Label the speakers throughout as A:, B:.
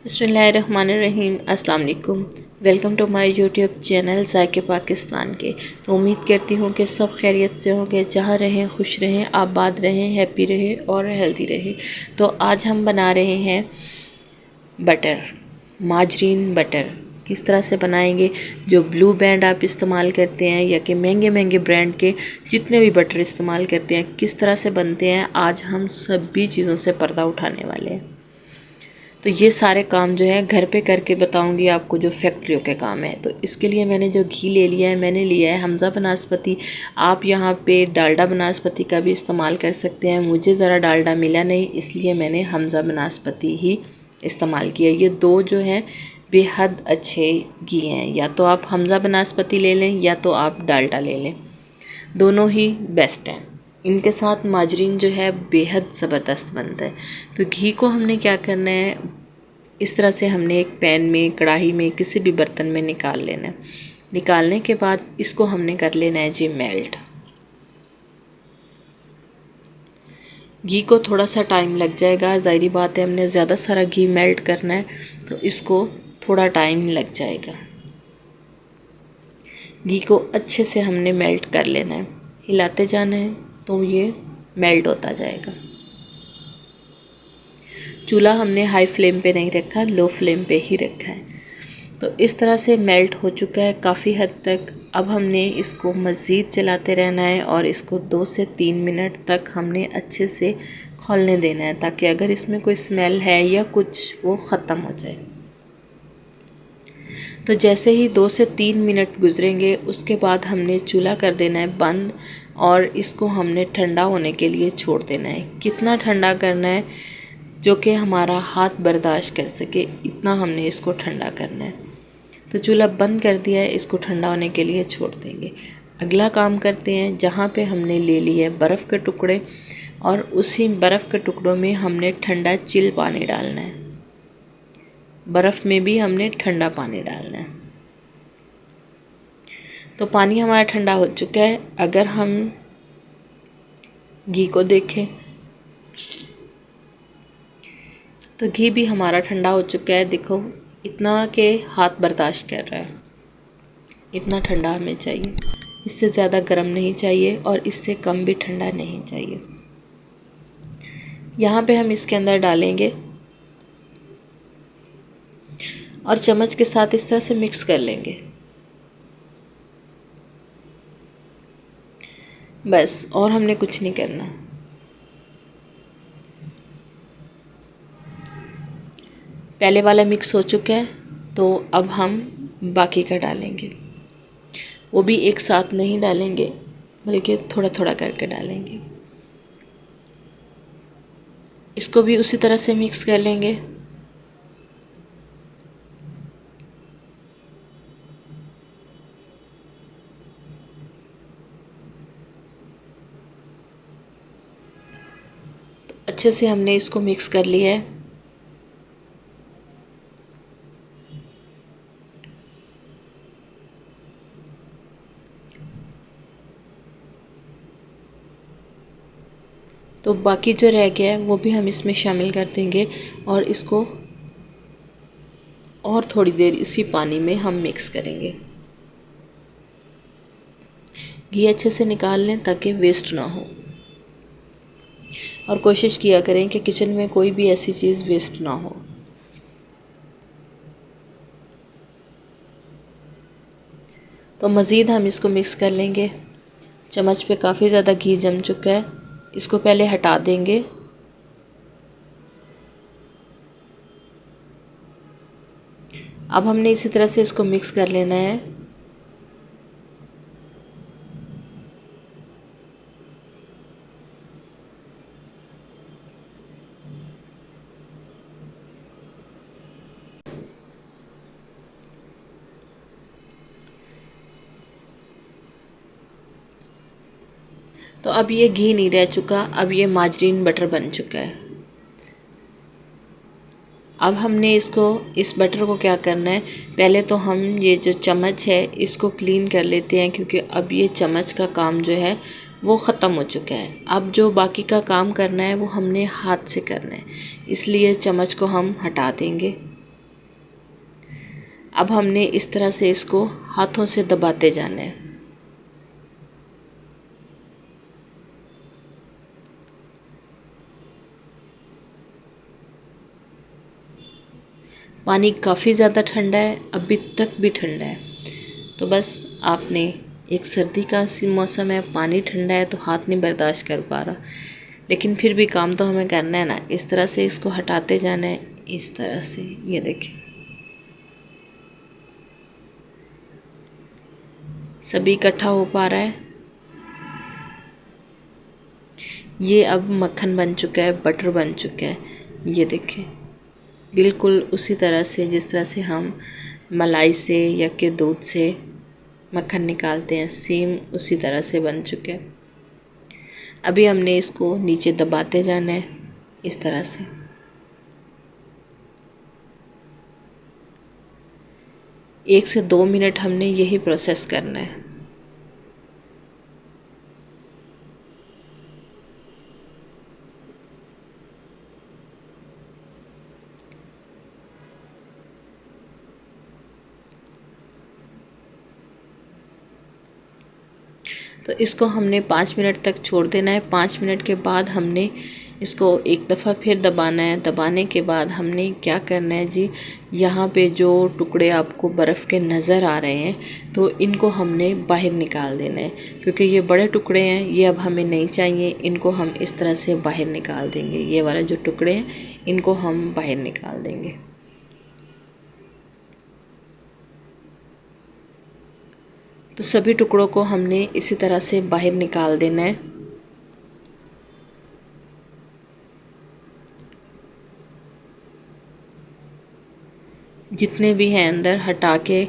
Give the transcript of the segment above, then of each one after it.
A: बिस्मिल्लाहिर्रहमानिर्रहीम। अस्सलाम वालेकुम। Welcome to my YouTube channel ज़ायके पाकिस्तान के। तो उम्मीद करती हूँ कि सब खैरियत से होंगे, जहाँ रहें खुश रहें, आबाद रहें, हैप्पी रहें और हेल्दी रहें। तो आज हम बना रहे हैं बटर, माजरीन बटर। किस तरह से बनाएंगे? जो ब्लू बैंड आप इस्तेमाल करते हैं या कि महंगे महंगे ब्रांड के जितने भी बटर इस्तेमाल करते हैं, किस तरह से बनते हैं, आज हम सभी चीज़ों से पर्दा उठाने वाले हैं। तो ये सारे काम जो है घर पे करके बताऊंगी आपको, जो फैक्ट्रियों के काम है। तो इसके लिए मैंने जो घी ले लिया है, मैंने लिया है हमज़ा बनास्पति। आप यहाँ पे डालडा बनास्पति का भी इस्तेमाल कर सकते हैं। मुझे ज़रा डालडा मिला नहीं, इसलिए मैंने हमज़ा बनास्पति ही इस्तेमाल किया। ये दो जो हैं बेहद अच्छे घी हैं। या तो आप हमज़ा बनास्पति ले लें या तो आप डालडा ले लें, दोनों ही बेस्ट हैं। इनके साथ माजरीन जो है बेहद ज़बरदस्त बनता है। तो घी को हमने क्या करना है, इस तरह से हमने एक पैन में, कढ़ाई में, किसी भी बर्तन में निकाल लेना है। निकालने के बाद इसको हमने कर लेना है जी मेल्ट। घी को थोड़ा सा टाइम लग जाएगा, ज़ाहिरी बात है, हमने ज़्यादा सारा घी मेल्ट करना है तो इसको थोड़ा टाइम लग जाएगा। घी को अच्छे से हमने मेल्ट कर लेना है, हिलाते जाना है तो ये मेल्ट होता जाएगा। चूल्हा हमने हाई फ्लेम पे नहीं रखा, लो फ्लेम पे ही रखा है। तो इस तरह से मेल्ट हो चुका है काफ़ी हद तक। अब हमने इसको मज़ीद चलाते रहना है और इसको 2 से 3 मिनट तक हमने अच्छे से खौलने देना है, ताकि अगर इसमें कोई स्मेल है या कुछ वो ख़त्म हो जाए। तो जैसे ही 2 से 3 मिनट गुजरेंगे उसके बाद हमने चूल्हा कर देना है बंद और इसको हमने ठंडा होने के लिए छोड़ देना है। कितना ठंडा करना है? जो कि हमारा हाथ बर्दाश्त कर सके, इतना हमने इसको ठंडा करना है। तो चूल्हा बंद कर दिया है, इसको ठंडा होने के लिए छोड़ देंगे। अगला काम करते हैं, जहाँ पे हमने ले लिए है बर्फ़ के टुकड़े और उसी बर्फ़ के टुकड़ों में हमने ठंडा चिल पानी डालना है। बर्फ़ में भी हमने ठंडा पानी डालना है। तो पानी हमारा ठंडा हो चुका है। अगर हम घी को देखें तो घी भी हमारा ठंडा हो चुका है। देखो इतना के हाथ बर्दाश्त कर रहा है, इतना ठंडा हमें चाहिए। इससे ज़्यादा गर्म नहीं चाहिए और इससे कम भी ठंडा नहीं चाहिए। यहाँ पे हम इसके अंदर डालेंगे और चम्मच के साथ इस तरह से मिक्स कर लेंगे, बस। और हमने कुछ नहीं करना। पहले वाला मिक्स हो चुका है तो अब हम बाकी का डालेंगे। वो भी एक साथ नहीं डालेंगे, बल्कि थोड़ा थोड़ा करके डालेंगे। इसको भी उसी तरह से मिक्स कर लेंगे। तो अच्छे से हमने इसको मिक्स कर लिया है। तो बाकी जो रह गया है वो भी हम इसमें शामिल कर देंगे और इसको और थोड़ी देर इसी पानी में हम मिक्स करेंगे। घी अच्छे से निकाल लें ताकि वेस्ट ना हो, और कोशिश किया करें कि किचन में कोई भी ऐसी चीज़ वेस्ट ना हो। तो मज़ीद हम इसको मिक्स कर लेंगे। चम्मच पे काफ़ी ज़्यादा घी जम चुका है, इसको पहले हटा देंगे। अब हमने इसी तरह से इसको मिक्स कर लेना है। तो अब ये घी नहीं रह चुका, अब ये माजरीन बटर बन चुका है। अब हमने इसको, इस बटर को क्या करना है, पहले तो हम ये जो चम्मच है इसको क्लीन कर लेते हैं, क्योंकि अब ये चम्मच का काम जो है वो ख़त्म हो चुका है। अब जो बाकी का काम करना है वो हमने हाथ से करना है, इसलिए चम्मच को हम हटा देंगे। अब हमने इस तरह से इसको हाथों से दबाते जाना है। पानी काफ़ी ज़्यादा ठंडा है, अभी तक भी ठंडा है। तो बस आपने, एक सर्दी का मौसम है, पानी ठंडा है तो हाथ नहीं बर्दाश्त कर पा रहा, लेकिन फिर भी काम तो हमें करना है ना। इस तरह से इसको हटाते जाना है, इस तरह से। ये देखें, सभी इकट्ठा हो पा रहा है। ये अब मक्खन बन चुका है, बटर बन चुका है। ये देखें, बिल्कुल उसी तरह से जिस तरह से हम मलाई से या के दूध से मक्खन निकालते हैं, सेम उसी तरह से बन चुके हैं। अभी हमने इसको नीचे दबाते जाना है, इस तरह से। एक से 2 मिनट हमने यही प्रोसेस करना है। तो इसको हमने 5 मिनट तक छोड़ देना है। 5 मिनट के बाद हमने इसको एक दफ़ा फिर दबाना है। दबाने के बाद हमने क्या करना है जी, यहाँ पे जो टुकड़े आपको बर्फ़ के नज़र आ रहे हैं, तो इनको हमने बाहर निकाल देना है, क्योंकि ये बड़े टुकड़े हैं, ये अब हमें नहीं चाहिए। इनको हम इस तरह से बाहर निकाल देंगे। ये वाला जो टुकड़े हैं, इनको हम बाहर निकाल देंगे। तो सभी टुकड़ों को हमने इसी तरह से बाहर निकाल देना है। जितने भी हैं अंदर हटा के,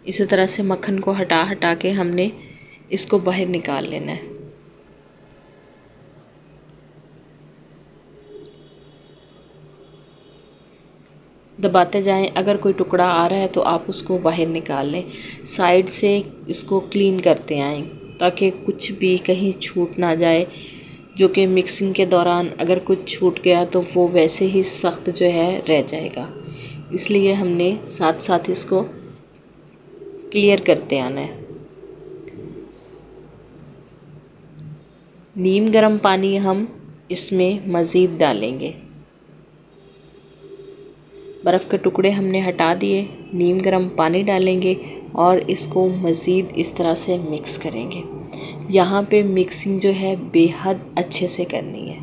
A: इसी तरह से मक्खन को हटा हटा के हमने इसको बाहर निकाल लेना है। दबाते जाएं, अगर कोई टुकड़ा आ रहा है तो आप उसको बाहर निकाल लें। साइड से इसको क्लीन करते आएं, ताकि कुछ भी कहीं छूट ना जाए, जो कि मिक्सिंग के दौरान अगर कुछ छूट गया तो वो वैसे ही सख्त जो है रह जाएगा। इसलिए हमने साथ साथ इसको क्लियर करते आना है। नीम गर्म पानी हम इसमें मज़ीद डालेंगे। बर्फ़ के टुकड़े हमने हटा दिए, नीम गर्म पानी डालेंगे और इसको मज़ीद इस तरह से मिक्स करेंगे। यहाँ पे मिक्सिंग जो है बेहद अच्छे से करनी है,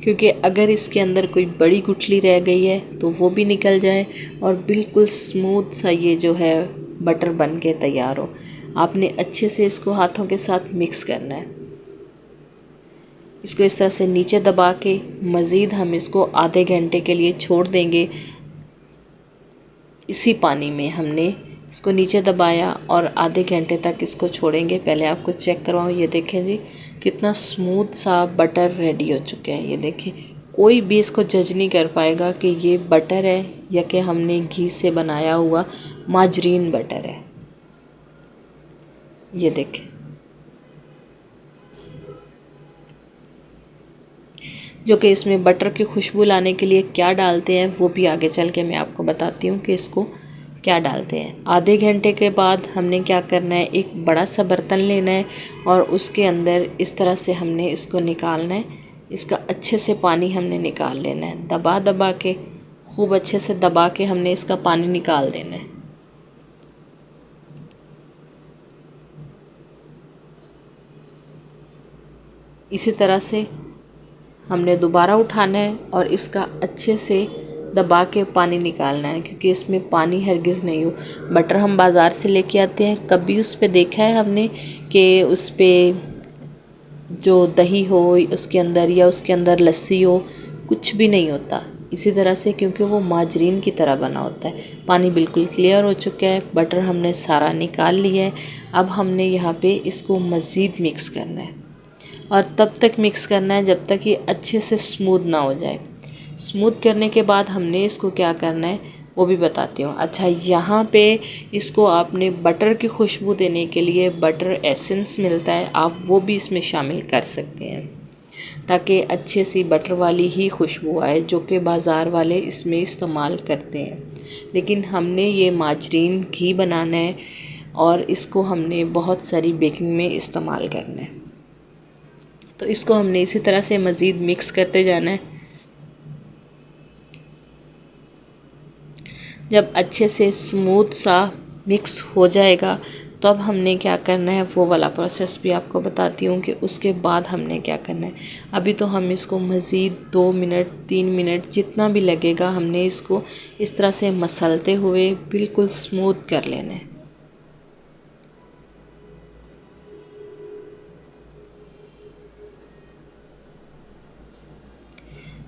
A: क्योंकि अगर इसके अंदर कोई बड़ी गुठली रह गई है तो वो भी निकल जाए और बिल्कुल स्मूथ सा ये जो है बटर बन के तैयार हो। आपने अच्छे से इसको हाथों के साथ मिक्स करना है। इसको इस तरह से नीचे दबा के मज़ीद हम इसको आधे घंटे के लिए छोड़ देंगे। इसी पानी में हमने इसको नीचे दबाया और आधे घंटे तक इसको छोड़ेंगे। पहले आपको चेक करवाऊँ, ये देखें जी कितना स्मूथ सा बटर रेडी हो चुका है। ये देखें, कोई भी इसको जज नहीं कर पाएगा कि ये बटर है या कि हमने घी से बनाया हुआ माजरीन बटर है। ये देखें, जो कि इसमें बटर की खुशबू लाने के लिए क्या डालते हैं वो भी आगे चल के मैं आपको बताती हूँ कि इसको क्या डालते हैं। आधे घंटे के बाद हमने क्या करना है, एक बड़ा सा बर्तन लेना है और उसके अंदर इस तरह से हमने इसको निकालना है। इसका अच्छे से पानी हमने निकाल लेना है। दबा दबा के, खूब अच्छे से दबा के हमने इसका पानी निकाल देना है। इसी तरह से हमने दोबारा उठाना है और इसका अच्छे से दबा के पानी निकालना है, क्योंकि इसमें पानी हरगिज़ नहीं हो। बटर हम बाज़ार से लेके आते हैं, कभी उस पे देखा है हमने कि उस पे जो दही हो उसके अंदर या उसके अंदर लस्सी हो, कुछ भी नहीं होता। इसी तरह से, क्योंकि वो माजरीन की तरह बना होता है। पानी बिल्कुल क्लियर हो चुका है, बटर हमने सारा निकाल लिया है। अब हमने यहाँ पे इसको मज़ीद मिक्स करना है और तब तक मिक्स करना है जब तक ये अच्छे से स्मूथ ना हो जाए। स्मूथ करने के बाद हमने इसको क्या करना है वो भी बताती हूँ। अच्छा, यहाँ पे इसको आपने बटर की खुशबू देने के लिए बटर एसेंस मिलता है, आप वो भी इसमें शामिल कर सकते हैं। ताकि अच्छे सी बटर वाली ही खुशबू आए जो कि बाज़ार वाले इसमें इस्तेमाल करते हैं। लेकिन हमने ये माजरीन घी बनाना है और इसको हमने बहुत सारी बेकिंग में इस्तेमाल करना है। तो इसको हमने इसी तरह से मज़ीद मिक्स करते जाना है। जब अच्छे से स्मूथ सा मिक्स हो जाएगा तो अब हमने क्या करना है वो वाला प्रोसेस भी आपको बताती हूँ कि उसके बाद हमने क्या करना है। अभी तो हम इसको मज़ीद 2 मिनट 3 मिनट जितना भी लगेगा हमने इसको इस तरह से मसलते हुए बिल्कुल स्मूथ कर लेना है।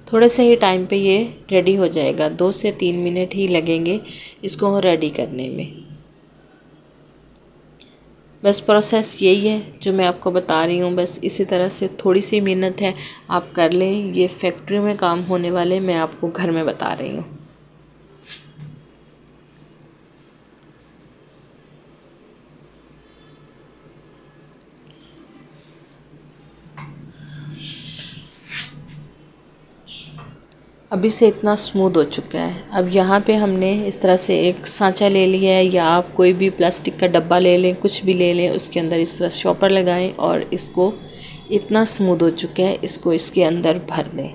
A: थोड़े से ही टाइम पे ये रेडी हो जाएगा, 2 से 3 मिनट ही लगेंगे इसको रेडी करने में। बस प्रोसेस यही है जो मैं आपको बता रही हूँ। बस इसी तरह से थोड़ी सी मेहनत है, आप कर लें। ये फैक्ट्री में काम होने वाले मैं आपको घर में बता रही हूँ। अभी से इतना स्मूथ हो चुका है। अब यहाँ पे हमने इस तरह से एक सांचा ले लिया है, या आप कोई भी प्लास्टिक का डब्बा ले लें, कुछ भी ले लें, उसके अंदर इस तरह शॉपर लगाएं और इसको इतना स्मूथ हो चुका है इसको इसके अंदर भर दें।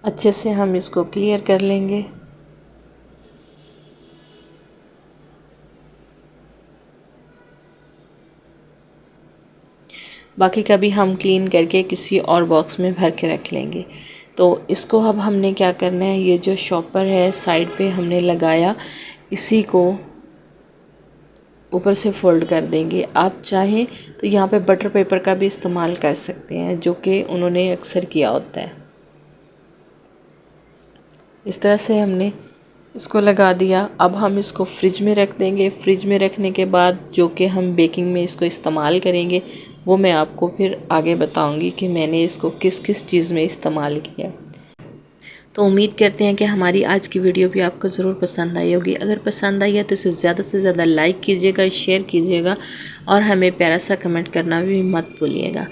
A: अच्छे से हम इसको क्लियर कर लेंगे। बाकी का भी हम क्लीन करके किसी और बॉक्स में भर के रख लेंगे। तो इसको अब हमने क्या करना है, ये जो शॉपर है साइड पे हमने लगाया, इसी को ऊपर से फोल्ड कर देंगे। आप चाहें तो यहाँ पे बटर पेपर का भी इस्तेमाल कर सकते हैं, जो कि उन्होंने अक्सर किया होता है। इस तरह से हमने इसको लगा दिया। अब हम इसको फ्रिज में रख देंगे। फ्रिज में रखने के बाद जो कि हम बेकिंग में इसको इस्तेमाल करेंगे वो मैं आपको फिर आगे बताऊंगी कि मैंने इसको किस किस चीज़ में इस्तेमाल किया। तो उम्मीद करते हैं कि हमारी आज की वीडियो भी आपको ज़रूर पसंद आई होगी। अगर पसंद आई है तो इसे ज़्यादा से ज़्यादा लाइक कीजिएगा, शेयर कीजिएगा और हमें प्यारा सा कमेंट करना भी मत भूलिएगा।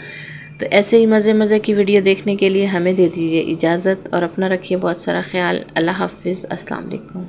A: तो ऐसे ही मज़े की वीडियो देखने के लिए हमें दे दीजिए इजाज़त और अपना रखिए बहुत सारा ख्याल। अल्लाह हाफ़िज़। अस्सलाम वालेकुम।